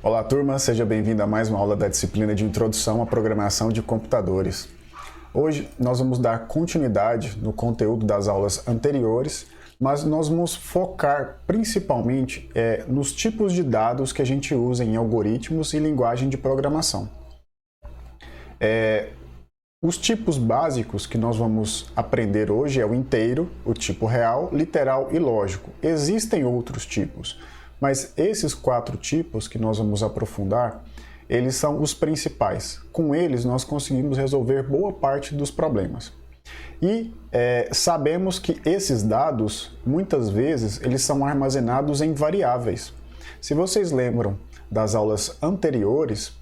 Olá, turma, seja bem-vindo a mais uma aula da disciplina de Introdução à Programação de Computadores. Hoje nós vamos dar continuidade no conteúdo das aulas anteriores, mas nós vamos focar principalmente nos tipos de dados que a gente usa em algoritmos e linguagem de programação. Os tipos básicos que nós vamos aprender hoje é o inteiro, o tipo real, literal e lógico. Existem outros tipos, mas esses 4 tipos que nós vamos aprofundar, eles são os principais. Com eles nós conseguimos resolver boa parte dos problemas. E sabemos que esses dados, muitas vezes, eles são armazenados em variáveis. Se vocês lembram das aulas anteriores,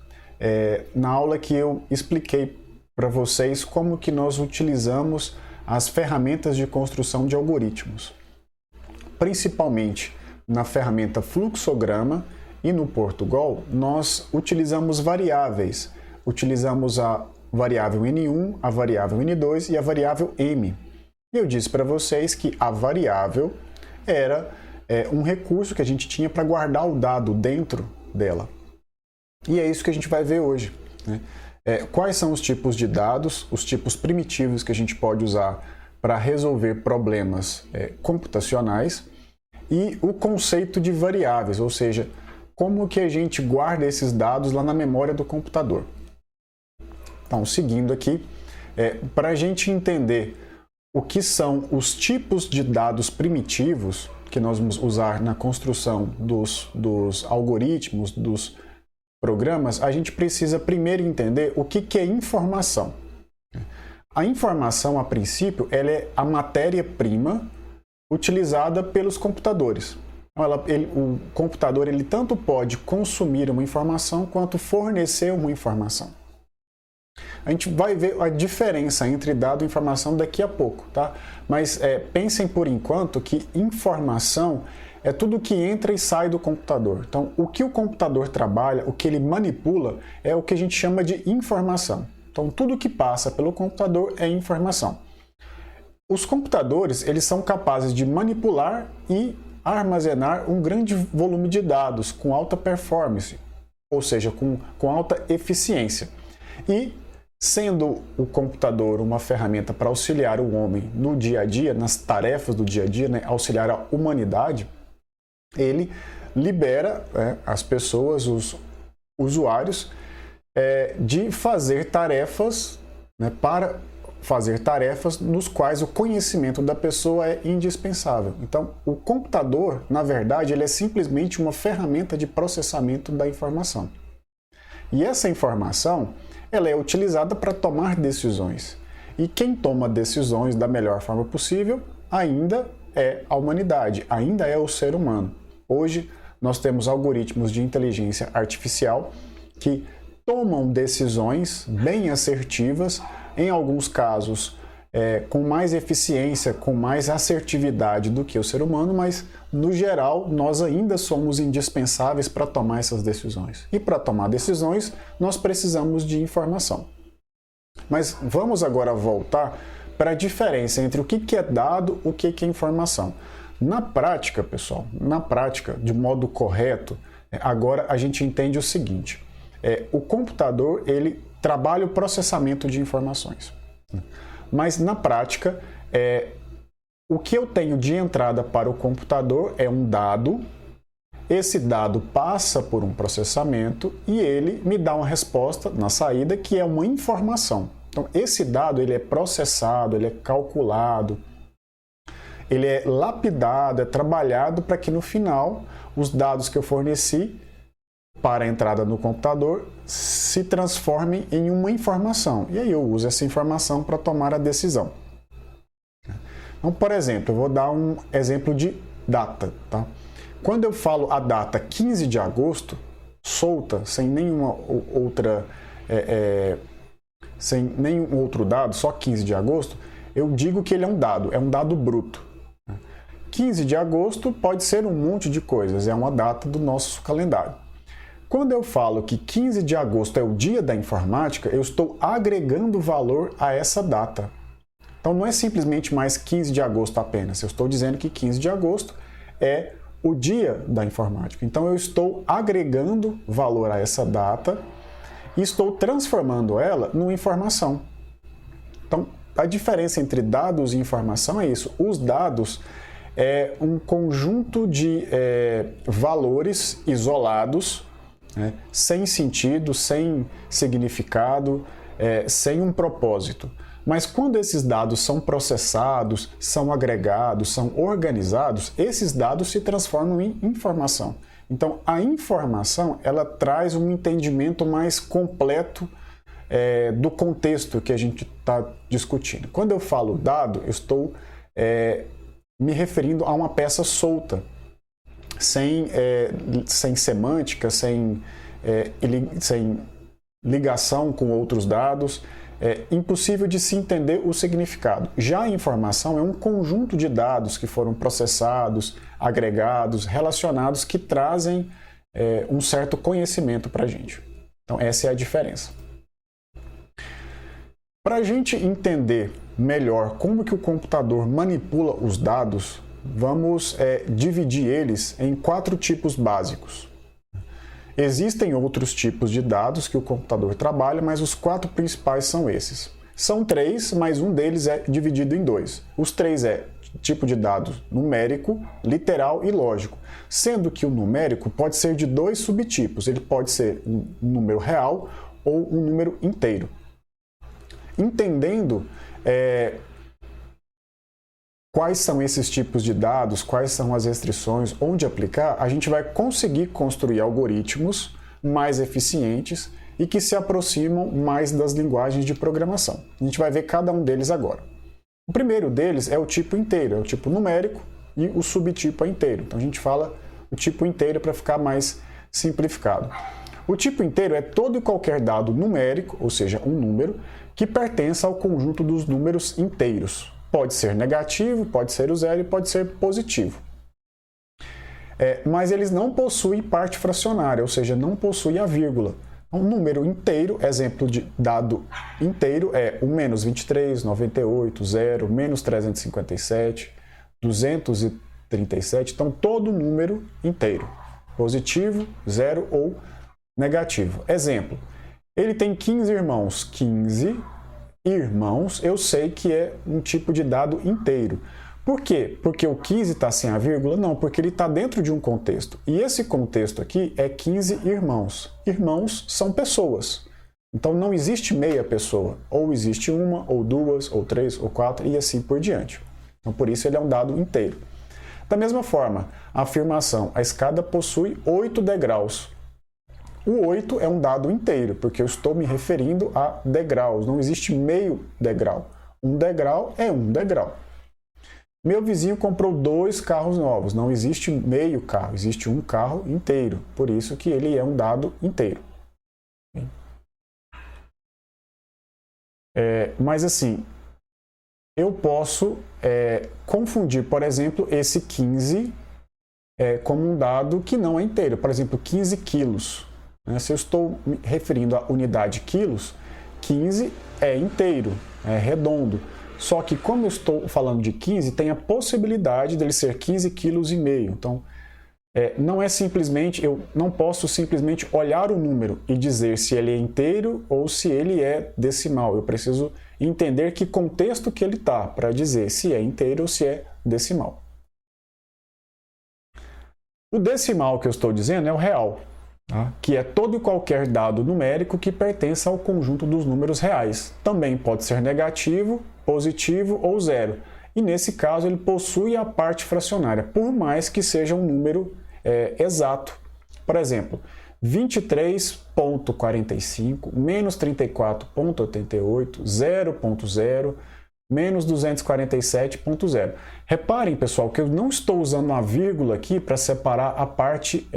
na aula que eu expliquei para vocês como que nós utilizamos as ferramentas de construção de algoritmos. Principalmente na ferramenta fluxograma e no Portugal, nós utilizamos variáveis. Utilizamos a variável N1, a variável N2 e a variável M. E eu disse para vocês que a variável era um recurso que a gente tinha para guardar o dado dentro dela. E é isso que a gente vai ver hoje, né? Quais são os tipos de dados, os tipos primitivos que a gente pode usar para resolver problemas computacionais e o conceito de variáveis, ou seja, como que a gente guarda esses dados lá na memória do computador. Então, seguindo aqui, para a gente entender o que são os tipos de dados primitivos que nós vamos usar na construção dos algoritmos, dos programas, a gente precisa primeiro entender o que é informação. A informação, a princípio, ela é a matéria-prima utilizada pelos computadores. O computador ele tanto pode consumir uma informação quanto fornecer uma informação. A gente vai ver a diferença entre dado e informação daqui a pouco, tá? Mas pensem por enquanto que informação é tudo que entra e sai do computador. Então, o que o computador trabalha, o que ele manipula, é o que a gente chama de informação. Então, tudo que passa pelo computador é informação. Os computadores, eles são capazes de manipular e armazenar um grande volume de dados com alta performance, ou seja, com alta eficiência. E, sendo o computador uma ferramenta para auxiliar o homem no dia a dia, nas tarefas do dia a dia, né, auxiliar a humanidade, ele libera as pessoas, os usuários, de fazer tarefas, né, para fazer tarefas nos quais o conhecimento da pessoa é indispensável. Então, o computador, na verdade, ele é simplesmente uma ferramenta de processamento da informação. E essa informação, ela é utilizada para tomar decisões. E quem toma decisões da melhor forma possível ainda é a humanidade, ainda é o ser humano. Hoje, nós temos algoritmos de inteligência artificial que tomam decisões bem assertivas, em alguns casos com mais eficiência, com mais assertividade do que o ser humano, mas, no geral, nós ainda somos indispensáveis para tomar essas decisões. E para tomar decisões, nós precisamos de informação. Mas vamos agora voltar para a diferença entre o que é dado e o que é informação. Na prática, pessoal, de modo correto, agora a gente entende o seguinte: o computador ele trabalha o processamento de informações. Mas na prática, o que eu tenho de entrada para o computador é um dado, esse dado passa por um processamento e ele me dá uma resposta na saída que é uma informação. Então, esse dado ele é processado, ele é calculado, ele é lapidado, é trabalhado para que no final os dados que eu forneci para a entrada no computador se transformem em uma informação. E aí eu uso essa informação para tomar a decisão. Então, por exemplo, eu vou dar um exemplo de data, tá? Quando eu falo a data 15 de agosto, solta, sem nenhuma outra sem nenhum outro dado, só 15 de agosto, eu digo que ele é um dado bruto. 15 de agosto pode ser um monte de coisas, é uma data do nosso calendário. Quando eu falo que 15 de agosto é o dia da informática, eu estou agregando valor a essa data. Então não é simplesmente mais 15 de agosto apenas, eu estou dizendo que 15 de agosto é o dia da informática. Então eu estou agregando valor a essa data e estou transformando ela numa informação. Então a diferença entre dados e informação é isso. Os dados é um conjunto de valores isolados, né, sem sentido, sem significado, sem um propósito. Mas quando esses dados são processados, são agregados, são organizados, esses dados se transformam em informação. Então, a informação, ela traz um entendimento mais completo do contexto que a gente está discutindo. Quando eu falo dado, eu estou me referindo a uma peça solta, sem semântica, sem ligação com outros dados. É impossível de se entender o significado. Já a informação é um conjunto de dados que foram processados, agregados, relacionados, que trazem um certo conhecimento para a gente. Então essa é a diferença. Para a gente entender melhor como que o computador manipula os dados, vamos dividir eles em 4 tipos básicos. Existem outros tipos de dados que o computador trabalha, mas os 4 principais são esses. São 3, mas um deles é dividido em 2. Os 3 tipo de dado numérico, literal e lógico, sendo que o numérico pode ser de 2 subtipos. Ele pode ser um número real ou um número inteiro. Entendendo quais são esses tipos de dados, quais são as restrições, onde aplicar, a gente vai conseguir construir algoritmos mais eficientes e que se aproximam mais das linguagens de programação. A gente vai ver cada um deles agora. O primeiro deles é o tipo inteiro, é o tipo numérico, e o subtipo é inteiro. Então a gente fala o tipo inteiro para ficar mais simplificado. O tipo inteiro é todo e qualquer dado numérico, ou seja, um número, que pertença ao conjunto dos números inteiros. Pode ser negativo, pode ser o zero e pode ser positivo. Mas eles não possuem parte fracionária, ou seja, não possuem a vírgula. Um número inteiro, exemplo de dado inteiro, é o menos 23, 98, 0, menos 357, 237. Então, todo número inteiro, positivo, zero ou negativo. Exemplo, ele tem 15 irmãos. 15 irmãos, eu sei que é um tipo de dado inteiro. Por quê? Porque o 15 está sem a vírgula? Não, porque ele está dentro de um contexto. E esse contexto aqui é 15 irmãos. Irmãos são pessoas. Então não existe meia pessoa. Ou existe uma, ou duas, ou três, ou quatro, e assim por diante. Então por isso ele é um dado inteiro. Da mesma forma, a afirmação, a escada possui 8 degraus. O 8 é um dado inteiro, porque eu estou me referindo a degraus. Não existe meio degrau. Um degrau é um degrau. Meu vizinho comprou 2 carros novos. Não existe meio carro, existe um carro inteiro. Por isso que ele é um dado inteiro. Mas assim, eu posso confundir, por exemplo, esse 15 como um dado que não é inteiro. Por exemplo, 15 quilos. Se eu estou me referindo à unidade quilos, 15 é inteiro, é redondo. Só que como eu estou falando de 15, tem a possibilidade dele ser 15,5 kg. Então, não é simplesmente, eu não posso simplesmente olhar o número e dizer se ele é inteiro ou se ele é decimal. Eu preciso entender que contexto que ele está para dizer se é inteiro ou se é decimal. O decimal que eu estou dizendo é o real, tá? Que é todo e qualquer dado numérico que pertença ao conjunto dos números reais. Também pode ser negativo, positivo ou zero. E nesse caso ele possui a parte fracionária, por mais que seja um número exato. Por exemplo, 23,45 menos 34,88, 0,0, menos 247,0. Reparem, pessoal, que eu não estou usando uma vírgula aqui para separar a parte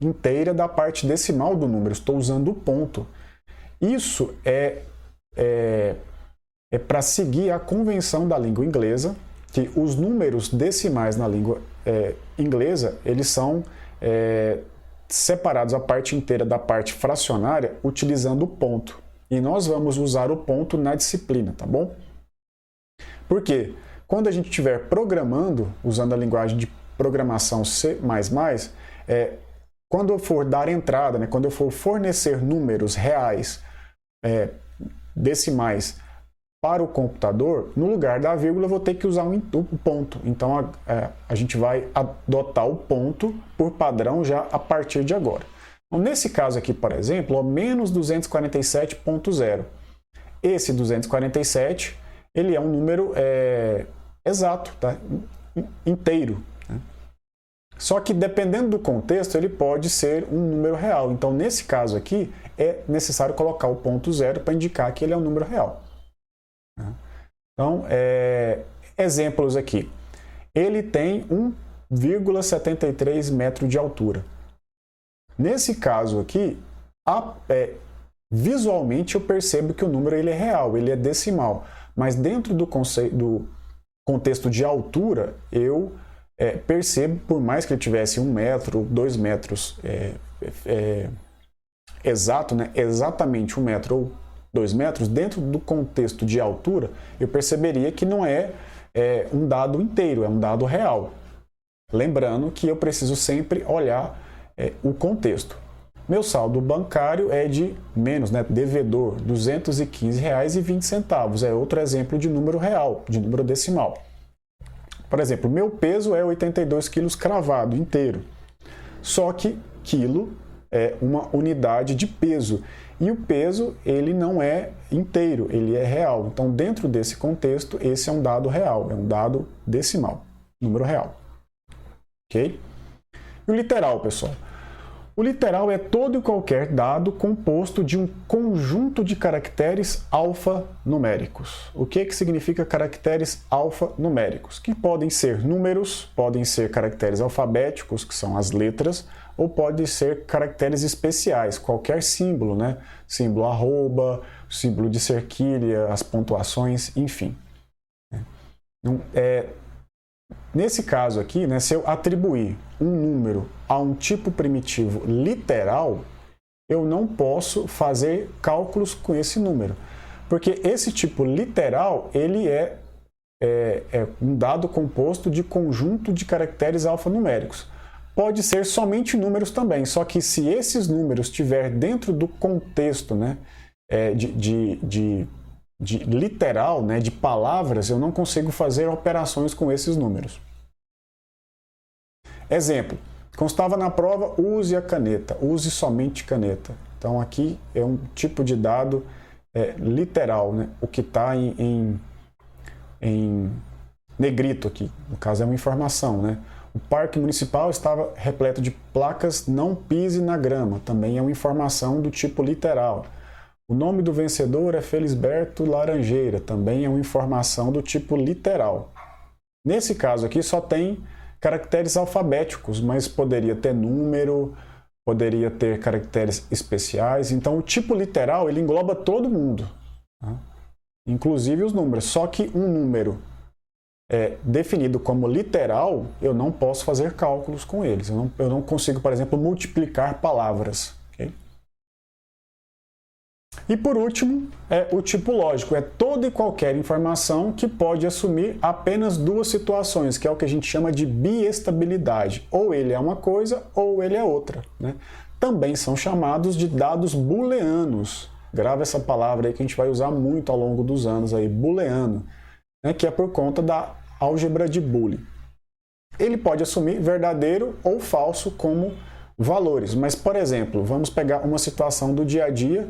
inteira da parte decimal do número. Estou usando o ponto. Isso é para seguir a convenção da língua inglesa, que os números decimais na língua inglesa, eles são separados a parte inteira da parte fracionária utilizando o ponto. E nós vamos usar o ponto na disciplina, tá bom? Por quê? Quando a gente estiver programando, usando a linguagem de programação C++, quando eu for dar entrada, né, quando eu for fornecer números reais, decimais, para o computador, no lugar da vírgula eu vou ter que usar o ponto. Então a gente vai adotar o ponto por padrão já a partir de agora. Então, nesse caso aqui, por exemplo, ó, menos 247.0. Esse 247, ele é um número exato, tá? Inteiro. Né? Só que dependendo do contexto, ele pode ser um número real. Então, nesse caso aqui, é necessário colocar o ponto 0 para indicar que ele é um número real. Então, exemplos aqui. Ele tem 1,73 metro de altura. Nesse caso aqui, visualmente eu percebo que o número ele é real, ele é decimal. Mas dentro do contexto de altura, eu percebo, por mais que ele tivesse 1 metro, 2 metros exato, né? Exatamente 1 metro ou 2 metros, dentro do contexto de altura, eu perceberia que não é um dado inteiro, é um dado real. Lembrando que eu preciso sempre olhar o contexto. Meu saldo bancário é de menos, né, devedor, R$ 215,20. É outro exemplo de número real, de número decimal. Por exemplo, meu peso é 82 quilos cravado, inteiro. Só que quilo é uma unidade de peso. E o peso, ele não é inteiro, ele é real. Então, dentro desse contexto, esse é um dado real, é um dado decimal, número real. Ok? E o literal, pessoal? O literal é todo e qualquer dado composto de um conjunto de caracteres alfanuméricos. O que significa caracteres alfanuméricos? Que podem ser números, podem ser caracteres alfabéticos, que são as letras, ou podem ser caracteres especiais, qualquer símbolo, né? Símbolo arroba, símbolo de cerquilha, as pontuações, enfim. Nesse caso aqui, né, se eu atribuir um número a um tipo primitivo literal, eu não posso fazer cálculos com esse número. Porque esse tipo literal, ele é um dado composto de conjunto de caracteres alfanuméricos. Pode ser somente números também, só que se esses números estiver dentro do contexto, né, de literal, né, de palavras, eu não consigo fazer operações com esses números. Exemplo, constava na prova, use a caneta, use somente caneta. Então aqui é um tipo de dado literal, né, o que está em negrito aqui, no caso é uma informação, né? O parque municipal estava repleto de placas não pise na grama, também é uma informação do tipo literal. O nome do vencedor é Felisberto Laranjeira, também é uma informação do tipo literal. Nesse caso aqui só tem caracteres alfabéticos, mas poderia ter número, poderia ter caracteres especiais. Então o tipo literal ele engloba todo mundo, tá? Inclusive os números. Só que um número definido como literal, eu não posso fazer cálculos com eles. Eu não consigo, por exemplo, multiplicar palavras. Okay? E por último, o tipo lógico. É toda e qualquer informação que pode assumir apenas duas situações, que é o que a gente chama de biestabilidade. Ou ele é uma coisa, ou ele é outra. Né? Também são chamados de dados booleanos. Grava essa palavra aí que a gente vai usar muito ao longo dos anos, aí, booleano, né? Que é por conta da álgebra de Boole. Ele pode assumir verdadeiro ou falso como valores. Mas, por exemplo, vamos pegar uma situação do dia a dia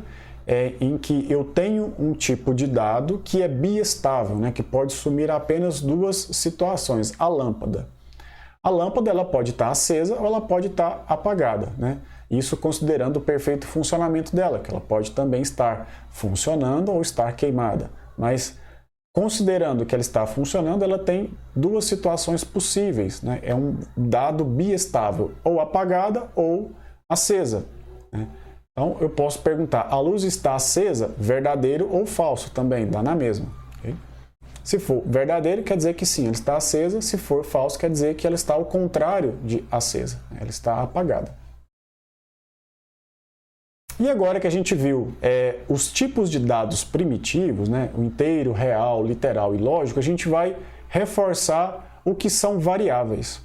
em que eu tenho um tipo de dado que é biestável, né, que pode assumir apenas duas situações. A lâmpada. A lâmpada ela pode estar acesa ou ela pode estar apagada, né? Isso considerando o perfeito funcionamento dela, que ela pode também estar funcionando ou estar queimada. Mas considerando que ela está funcionando, ela tem duas situações possíveis, né? É um dado biestável, ou apagada ou acesa, né? Então, eu posso perguntar, a luz está acesa? Verdadeiro ou falso? Também dá na mesma. Okay? Se for verdadeiro, quer dizer que sim, ela está acesa. Se for falso, quer dizer que ela está ao contrário de acesa. Ela está apagada. E agora que a gente viu os tipos de dados primitivos, né, o inteiro, real, literal e lógico, a gente vai reforçar o que são variáveis.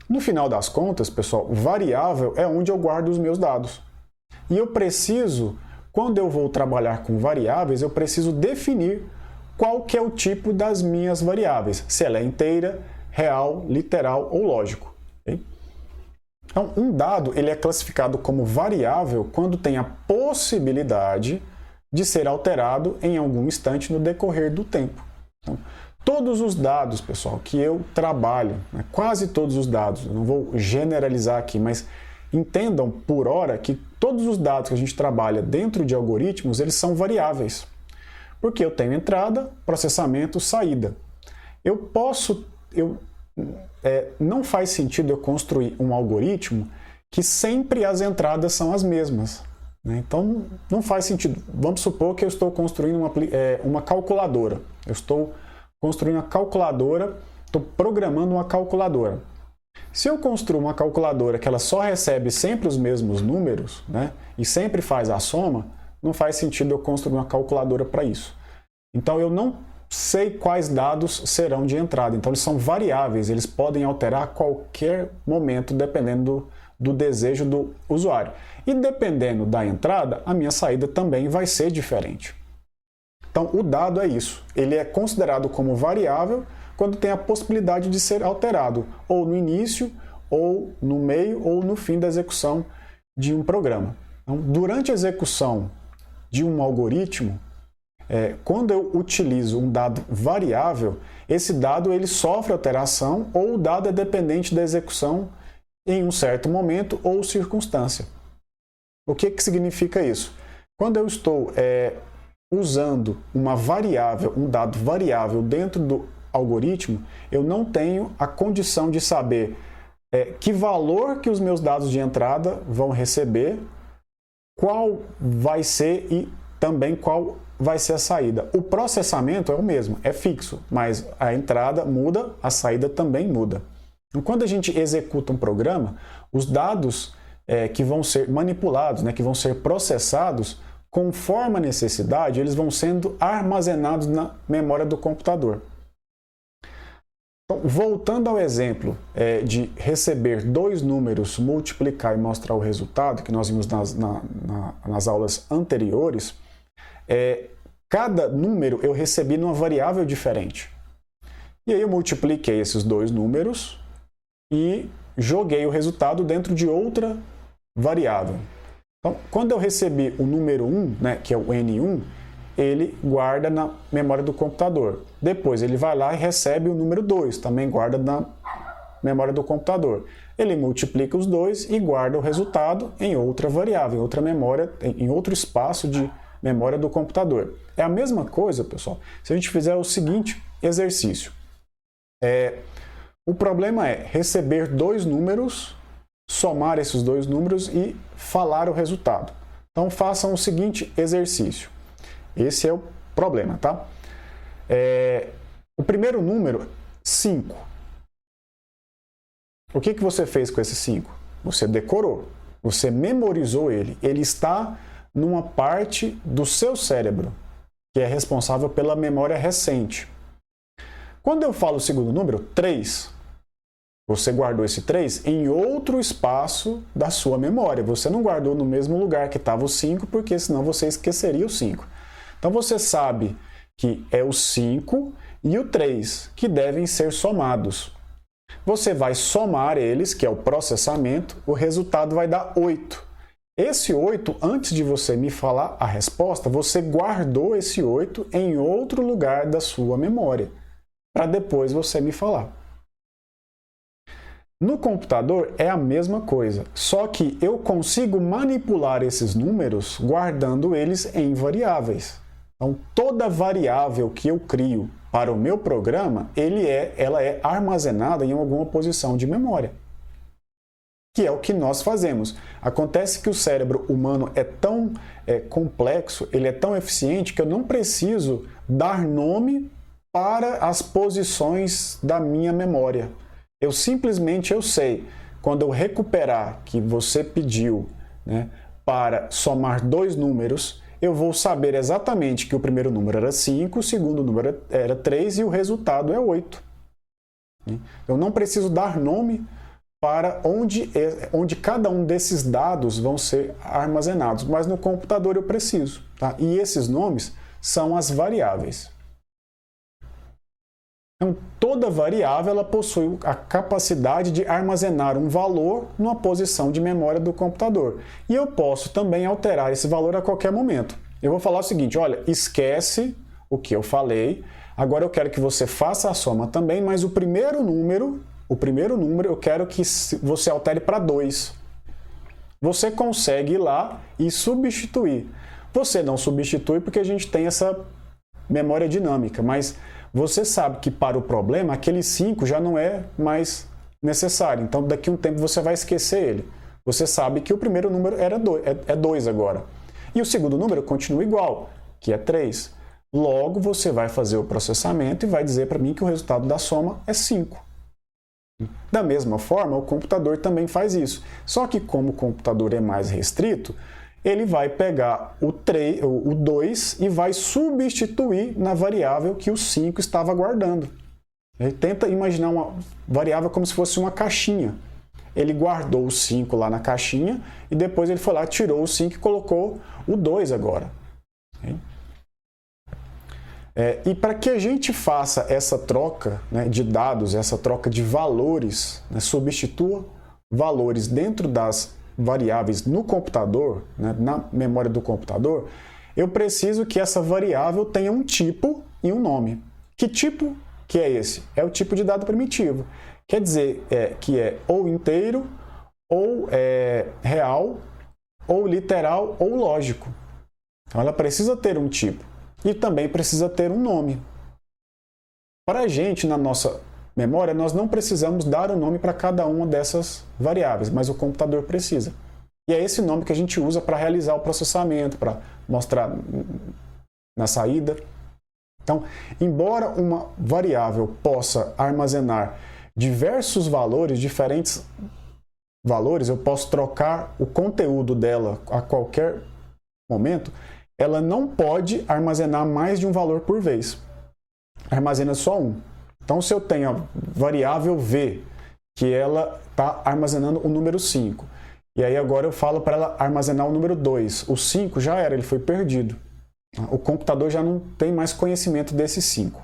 No final das contas, pessoal, variável é onde eu guardo os meus dados. E eu preciso, quando eu vou trabalhar com variáveis, eu preciso definir qual que é o tipo das minhas variáveis, se ela é inteira, real, literal ou lógico. Okay? Então, um dado ele é classificado como variável quando tem a possibilidade de ser alterado em algum instante no decorrer do tempo. Então, todos os dados, pessoal, que eu trabalho, né, quase todos os dados, eu não vou generalizar aqui, mas entendam por hora que todos os dados que a gente trabalha dentro de algoritmos, eles são variáveis. Porque eu tenho entrada, processamento, saída. Não faz sentido eu construir um algoritmo que sempre as entradas são as mesmas. Né? Então, não faz sentido. Vamos supor que eu estou construindo uma calculadora. Eu estou construindo uma calculadora, estou programando uma calculadora. Se eu construo uma calculadora que ela só recebe sempre os mesmos números, né, e sempre faz a soma, não faz sentido eu construir uma calculadora para isso. Então, eu não sei quais dados serão de entrada. Então, eles são variáveis, eles podem alterar a qualquer momento, dependendo do desejo do usuário. E dependendo da entrada, a minha saída também vai ser diferente. Então, o dado é isso. Ele é considerado como variável quando tem a possibilidade de ser alterado, ou no início, ou no meio, ou no fim da execução de um programa. Então, durante a execução de um algoritmo, quando eu utilizo um dado variável, esse dado ele sofre alteração ou o dado é dependente da execução em um certo momento ou circunstância. O que significa isso? Quando eu estou usando uma variável, um dado variável dentro do algoritmo, eu não tenho a condição de saber que valor que os meus dados de entrada vão receber, qual vai ser e também qual vai ser a saída. O processamento é o mesmo, é fixo, mas a entrada muda, a saída também muda. Então, quando a gente executa um programa, os dados que vão ser manipulados, né, que vão ser processados, conforme a necessidade, eles vão sendo armazenados na memória do computador. Então, voltando ao exemplo de receber dois números, multiplicar e mostrar o resultado, que nós vimos nas aulas anteriores, cada número eu recebi numa variável diferente. E aí eu multipliquei esses dois números e joguei o resultado dentro de outra variável. Então, quando eu recebi o número 1, né, que é o N1, ele guarda na memória do computador. Depois ele vai lá e recebe o número 2, também guarda na memória do computador. Ele multiplica os dois e guarda o resultado em outra variável, em outra memória, em outro espaço de memória do computador. É a mesma coisa, pessoal, se a gente fizer o seguinte exercício. O problema é receber dois números, somar esses dois números e falar o resultado. Então, façam o seguinte exercício. Esse é o problema, tá? O primeiro número, 5. O que você fez com esse 5? Você decorou, você memorizou ele. Ele está numa parte do seu cérebro, que é responsável pela memória recente. Quando eu falo o segundo número, 3, você guardou esse 3 em outro espaço da sua memória. Você não guardou no mesmo lugar que estava o 5, porque senão você esqueceria o 5. Então você sabe que é o 5 e o 3 que devem ser somados. Você vai somar eles, que é o processamento, o resultado vai dar 8. Esse 8, antes de você me falar a resposta, você guardou esse 8 em outro lugar da sua memória, para depois você me falar. No computador é a mesma coisa, só que eu consigo manipular esses números guardando eles em variáveis. Então, toda variável que eu crio para o meu programa, ela é armazenada em alguma posição de memória. Que é o que nós fazemos. Acontece que o cérebro humano é tão complexo, ele é tão eficiente, que eu não preciso dar nome para as posições da minha memória. Eu simplesmente sei, quando eu recuperar que você pediu, né, para somar dois números, eu vou saber exatamente que o primeiro número era 5, o segundo número era 3 e o resultado é 8. Eu não preciso dar nome para onde cada um desses dados vão ser armazenados, mas no computador eu preciso, tá? E esses nomes são as variáveis. Então, toda variável ela possui a capacidade de armazenar um valor numa posição de memória do computador. E eu posso também alterar esse valor a qualquer momento. Eu vou falar o seguinte, olha, esquece o que eu falei, agora eu quero que você faça a soma também, mas o primeiro número eu quero que você altere para 2. Você consegue ir lá e substituir. Você não substitui porque a gente tem essa memória dinâmica, mas você sabe que para o problema aquele 5 já não é mais necessário. Então daqui a um tempo você vai esquecer ele. Você sabe que o primeiro número é 2 agora. E o segundo número continua igual, que é 3. Logo você vai fazer o processamento e vai dizer para mim que o resultado da soma é 5. Da mesma forma, o computador também faz isso. Só que como o computador é mais restrito, ele vai pegar o 2 e vai substituir na variável que o 5 estava guardando. Ele tenta imaginar uma variável como se fosse uma caixinha. Ele guardou o 5 lá na caixinha e depois ele foi lá, tirou o 5 e colocou o 2 agora. E para que a gente faça essa troca, né, de dados, essa troca de valores, né, substitua valores dentro das variáveis no computador, né, na memória do computador, eu preciso que essa variável tenha um tipo e um nome. Que tipo que é esse? É o tipo de dado primitivo. Quer dizer que é ou inteiro, ou real, ou literal, ou lógico. Então ela precisa ter um tipo. E também precisa ter um nome. Para a gente, na nossa memória, nós não precisamos dar um nome para cada uma dessas variáveis, mas o computador precisa. E é esse nome que a gente usa para realizar o processamento, para mostrar na saída. Então, embora uma variável possa armazenar diversos valores, diferentes valores, eu posso trocar o conteúdo dela a qualquer momento, ela não pode armazenar mais de um valor por vez. Armazena só um. Então, se eu tenho a variável v, que ela está armazenando o número 5, e aí agora eu falo para ela armazenar o número 2, o 5 já era, ele foi perdido. O computador já não tem mais conhecimento desse 5.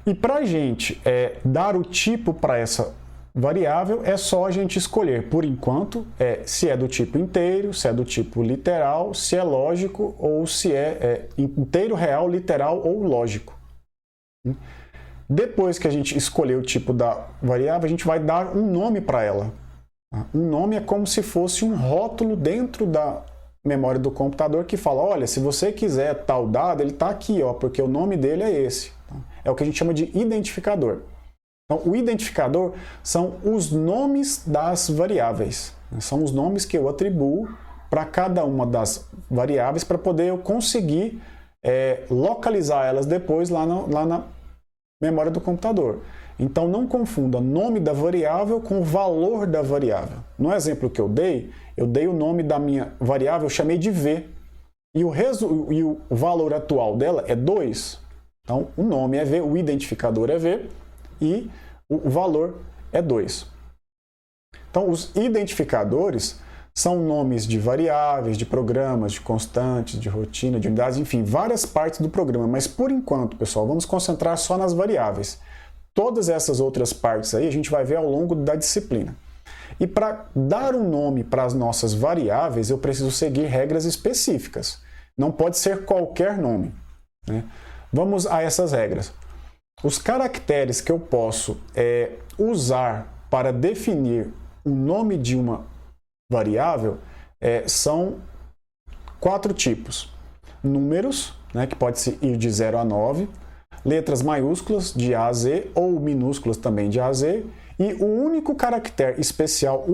E para a gente dar o tipo para essa variável, é só a gente escolher, por enquanto, se é do tipo inteiro, se é do tipo literal, se é lógico, ou se é inteiro, real, literal ou lógico. Depois que a gente escolher o tipo da variável, a gente vai dar um nome para ela. Um nome é como se fosse um rótulo dentro da memória do computador que fala, olha, se você quiser tal dado, ele está aqui, ó, porque o nome dele é esse. É o que a gente chama de identificador. Então, o identificador são os nomes das variáveis. São os nomes que eu atribuo para cada uma das variáveis para poder eu conseguir localizar elas depois lá na memória do computador. Então, não confunda nome da variável com o valor da variável. No exemplo que eu dei o nome da minha variável, eu chamei de v. E o valor atual dela é 2. Então, o nome é v, o identificador é v. E o valor é 2. Então, os identificadores são nomes de variáveis, de programas, de constantes, de rotina, de unidades, enfim, várias partes do programa. Mas, por enquanto, pessoal, vamos concentrar só nas variáveis. Todas essas outras partes aí a gente vai ver ao longo da disciplina. E para dar um nome para as nossas variáveis, eu preciso seguir regras específicas. Não pode ser qualquer nome, né? Vamos a essas regras. Os caracteres que eu posso usar para definir o nome de uma variável são 4 tipos. Números, né, que pode ir de 0 a 9, letras maiúsculas de A a Z ou minúsculas também de A a Z, e o único caractere especial,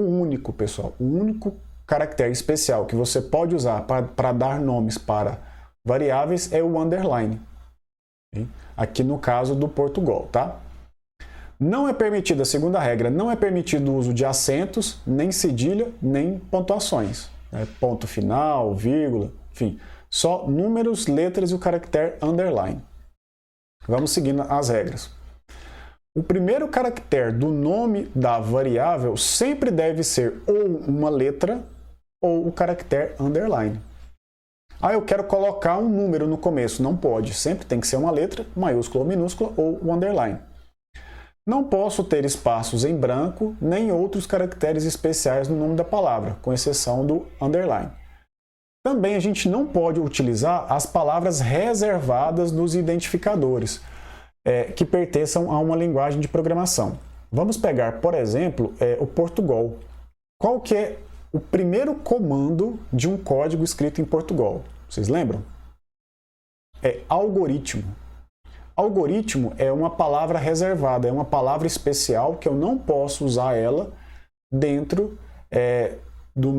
pessoal, o único caractere especial que você pode usar para dar nomes para variáveis é o underline. Aqui no caso do Portugal, tá? Não é permitida, a segunda regra, não é permitido o uso de acentos, nem cedilha, nem pontuações. Ponto final, vírgula, enfim. Só números, letras e o caractere underline. Vamos seguindo as regras. O primeiro caractere do nome da variável sempre deve ser ou uma letra ou o caractere underline. Ah, eu quero colocar um número no começo. Não pode. Sempre tem que ser uma letra, maiúscula ou minúscula, ou o underline. Não posso ter espaços em branco, nem outros caracteres especiais no nome da palavra, com exceção do underline. Também a gente não pode utilizar as palavras reservadas nos identificadores, que pertençam a uma linguagem de programação. Vamos pegar, por exemplo, o Portugal. Qual que é o primeiro comando de um código escrito em Portugal? Vocês lembram? É algoritmo. Algoritmo é uma palavra reservada, é uma palavra especial que eu não posso usar ela dentro do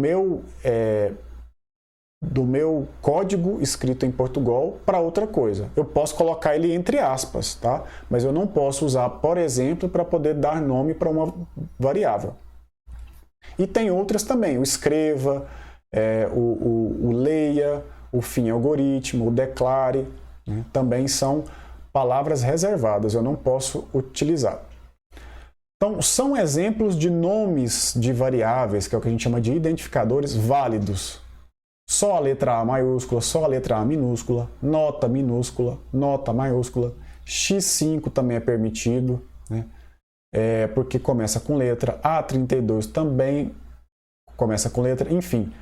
meu código escrito em Portugal para outra coisa. Eu posso colocar ele entre aspas, tá? Mas eu não posso usar, por exemplo, para poder dar nome para uma variável. E tem outras também, o escreva, o leia, o fim algoritmo, o declare, né? Também são palavras reservadas, eu não posso utilizar. Então, são exemplos de nomes de variáveis, que é o que a gente chama de identificadores válidos. Só a letra A maiúscula, só a letra A minúscula, nota minúscula, nota maiúscula, X5 também é permitido, né? Porque começa com letra, A32 também começa com letra, enfim.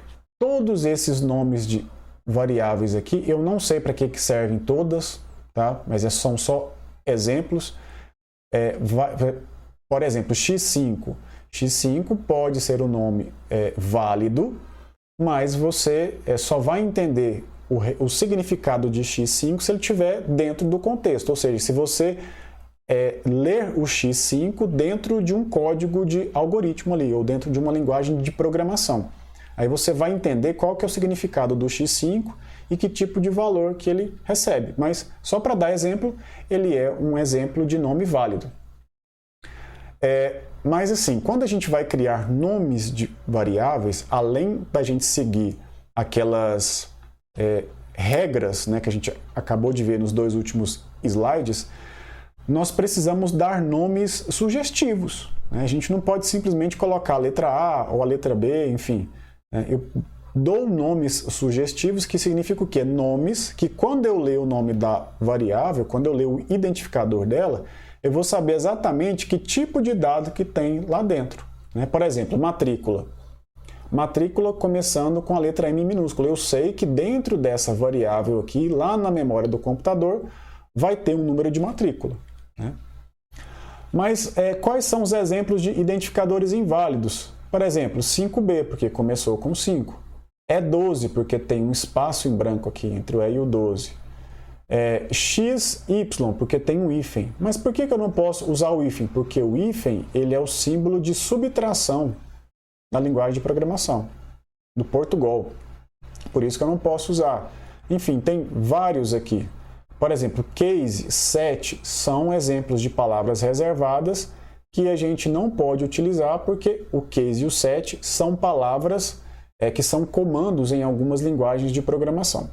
Todos esses nomes de variáveis aqui, eu não sei para que servem todas, tá? Mas são só exemplos. Por exemplo, X5. X5 pode ser um nome válido, mas você só vai entender o significado de X5 se ele estiver dentro do contexto. Ou seja, se você ler o X5 dentro de um código de algoritmo ali, ou dentro de uma linguagem de programação. Aí você vai entender qual que é o significado do X5 e que tipo de valor que ele recebe. Mas, só para dar exemplo, ele é um exemplo de nome válido. Mas assim, quando a gente vai criar nomes de variáveis, além da gente seguir aquelas regras, né, que a gente acabou de ver nos dois últimos slides, nós precisamos dar nomes sugestivos, né? A gente não pode simplesmente colocar a letra A ou a letra B, enfim. Eu dou nomes sugestivos, que significa o quê? Nomes que, quando eu ler o nome da variável, quando eu ler o identificador dela, eu vou saber exatamente que tipo de dado que tem lá dentro, né? Por exemplo, matrícula. Matrícula começando com a letra M minúscula. Eu sei que dentro dessa variável aqui, lá na memória do computador, vai ter um número de matrícula, né? Mas quais são os exemplos de identificadores inválidos? Por exemplo, 5B, porque começou com 5. E12, porque tem um espaço em branco aqui entre o E e o 12. XY, porque tem um hífen. Mas por que eu não posso usar o hífen? Porque o hífen ele é o símbolo de subtração na linguagem de programação, do Portugal. Por isso que eu não posso usar. Enfim, tem vários aqui. Por exemplo, case, set são exemplos de palavras reservadas que a gente não pode utilizar porque o case e o set são palavras que são comandos em algumas linguagens de programação.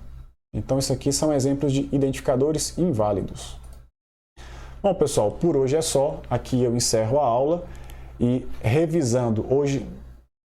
Então, isso aqui são exemplos de identificadores inválidos. Bom, pessoal, por hoje é só. Aqui eu encerro a aula e, revisando, hoje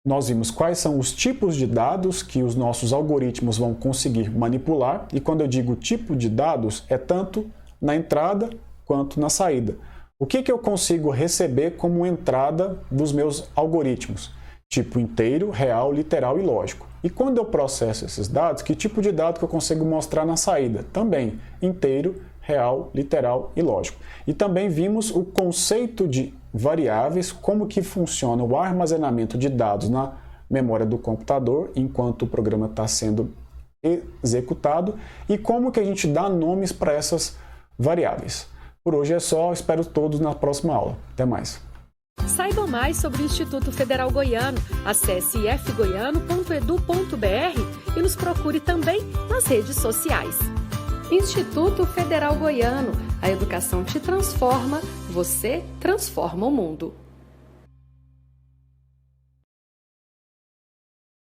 nós vimos quais são os tipos de dados que os nossos algoritmos vão conseguir manipular. E quando eu digo tipo de dados, é tanto na entrada quanto na saída. O que eu consigo receber como entrada dos meus algoritmos? Tipo inteiro, real, literal e lógico. E quando eu processo esses dados, que tipo de dado que eu consigo mostrar na saída? Também inteiro, real, literal e lógico. E também vimos o conceito de variáveis, como que funciona o armazenamento de dados na memória do computador enquanto o programa está sendo executado e como que a gente dá nomes para essas variáveis. Por hoje é só, espero todos na próxima aula. Até mais! Saiba mais sobre o Instituto Federal Goiano. Acesse ifgoiano.edu.br e nos procure também nas redes sociais. Instituto Federal Goiano. A educação te transforma, você transforma o mundo.